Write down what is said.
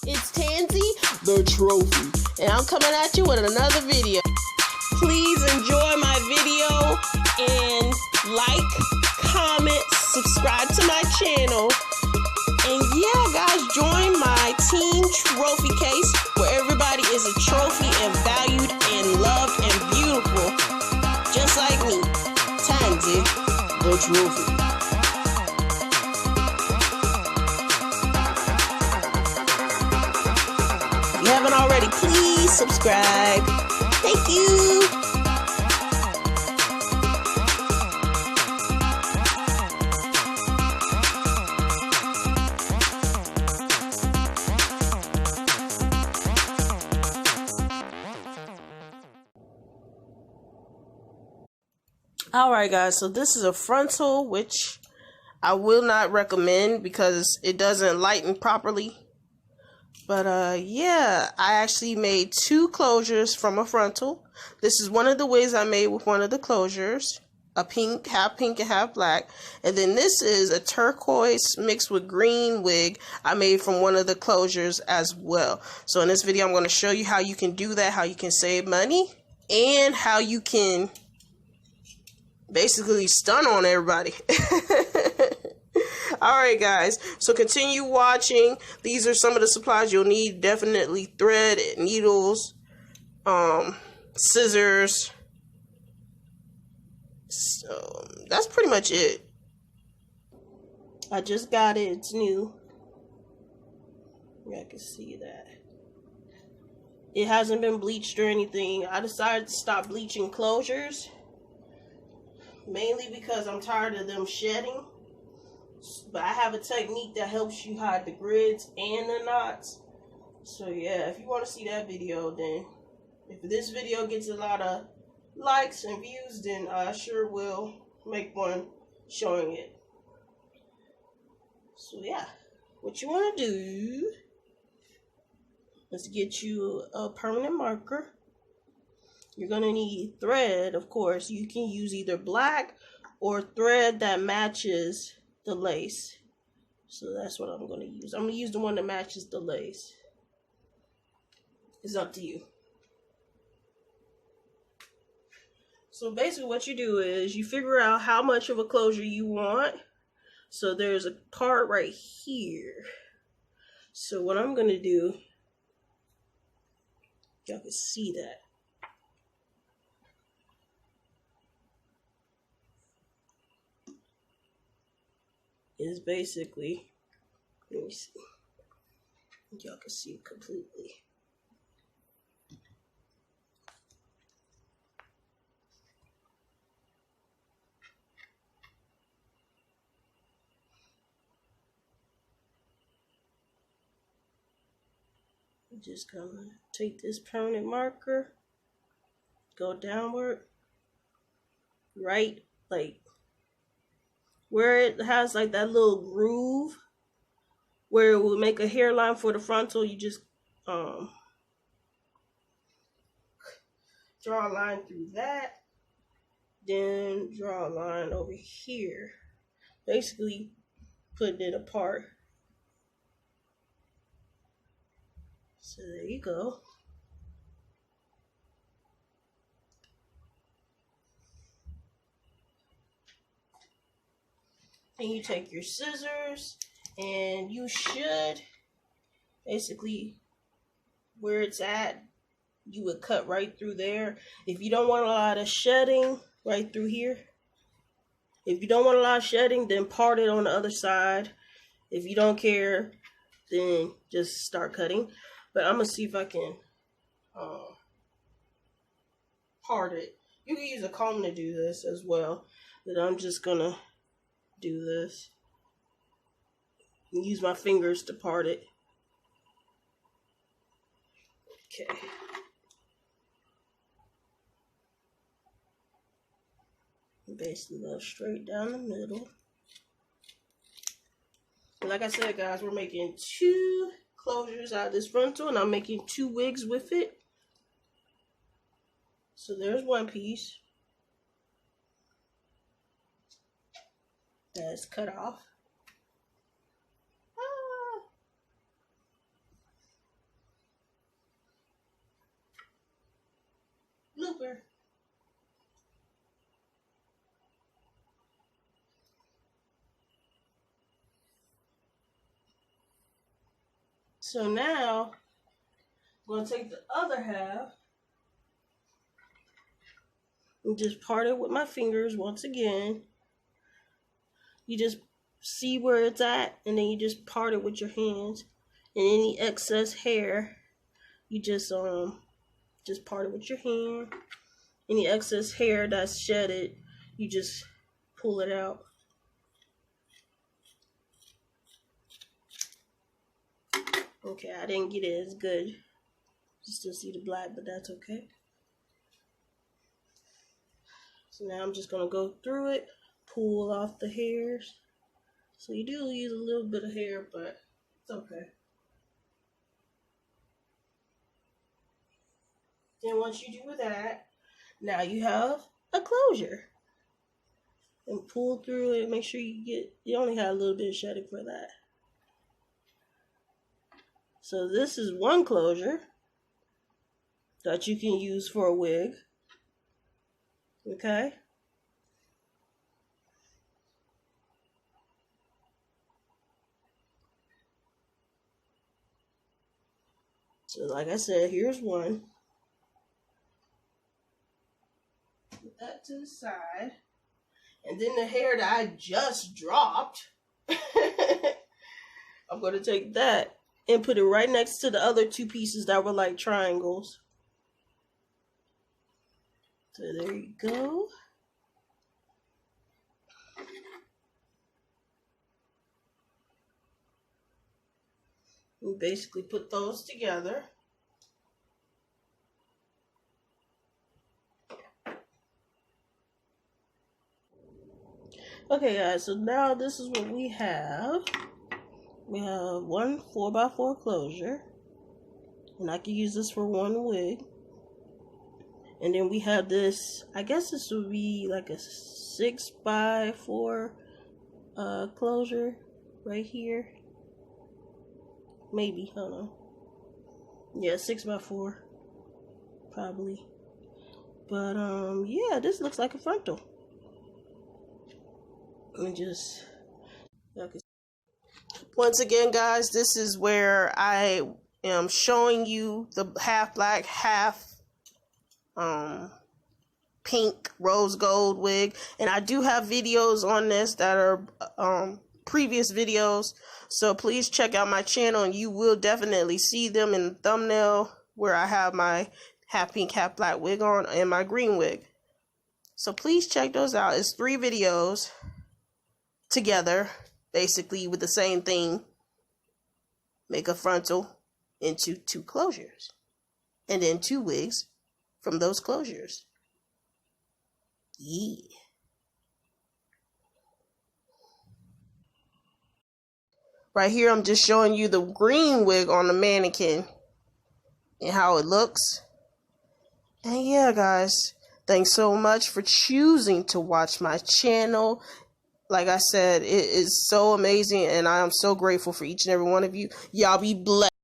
It's Tanzy, the trophy, and I'm coming at you with another video. Please enjoy my video and like, comment, subscribe to my channel. And yeah, guys, join my team trophy case where everybody is a trophy and valued and loved and beautiful. Just like me, Tanzy, the trophy. If you haven't already, please subscribe. Thank you. Alright guys, so this is a frontal, which I will not recommend because it doesn't lighten properly. But yeah, I actually made two closures from a frontal. This is one of the wigs I made with one of the closures. A pink and half black. And then this is a turquoise mixed with green wig I made from one of the closures as well. So in this video I'm going to show you how you can do that, how you can save money, and how you can basically stun on everybody. Alright guys, so continue watching. These are some of the supplies you'll need. Definitely thread, needles, scissors. So that's pretty much it. I just got it, it's new. Yeah, I can see that. It hasn't been bleached or anything. I decided to stop bleaching closures, mainly because I'm tired of them shedding. But I have a technique that helps you hide the grids and the knots. So yeah, if you want to see that video, then if this video gets a lot of likes and views, then I sure will make one showing it. So yeah, what you want to do is get you a permanent marker. You're going to need thread, of course. You can use either black or thread that matches the lace. So that's what I'm going to use. I'm going to use the one that matches the lace. It's up to you. So basically what you do is you figure out how much of a closure you want. So there's a part right here. So what I'm going to do, y'all can see that. Is basically, let me see, y'all can see it completely. I'm just gonna take this permanent marker, go downward, right, like where it has like that little groove where it will make a hairline for the frontal. You just draw a line through that, then draw a line over here, basically putting it apart. So there you go. And you take your scissors and you should basically, where it's at, you would cut right through there. If you don't want a lot of shedding, right through here. If you don't want a lot of shedding, then part it on the other side. If you don't care, then just start cutting. But I'm gonna see if I can part it. You can use a comb to do this as well, but I'm just gonna do this and use my fingers to part it. Okay. Basically go straight down the middle. Like I said, guys, we're making two closures out of this frontal, and I'm making two wigs with it. So there's one piece that's cut off. super. So now, I'm going to take the other half and just part it with my fingers once again. You just see where it's at, and then you just part it with your hands. And any excess hair, you just part it with your hand. Any excess hair that's shedded, you just pull it out. Okay, I didn't get it as good. You still see the black, but that's okay. So now I'm just going to go through it, pull off the hairs. So you do use a little bit of hair, but it's okay. Then once you do that, now you have a closure. And pull through it, make sure you only have a little bit of shedding for that. So this is one closure that you can use for a wig. Okay. So like I said, here's one. Put that to the side. And then the hair that I just dropped, I'm going to take that and put it right next to the other two pieces that were like triangles. So there you go. We basically put those together. Okay guys, so now this is what we have. We have one 4x4 closure, and I can use this for one wig. And then we have this, I guess this would be like a 6x4 closure right here. Maybe, I don't know. Yeah, 6x4 probably. But yeah, this looks like a frontal. Let me just, okay. Once again guys, this is where I am showing you the half black, half pink rose gold wig, and I do have videos on this that are previous videos, so please check out my channel and you will definitely see them in the thumbnail where I have my half pink half black wig on and my green wig. So please check those out. It's 3 videos together, basically with the same thing. Make a frontal into 2 closures, and then 2 wigs from those closures. Yeah. Right here, I'm just showing you the green wig on the mannequin and how it looks. And yeah, guys, thanks so much for choosing to watch my channel. Like I said, it is so amazing, and I am so grateful for each and every one of you. Y'all be blessed.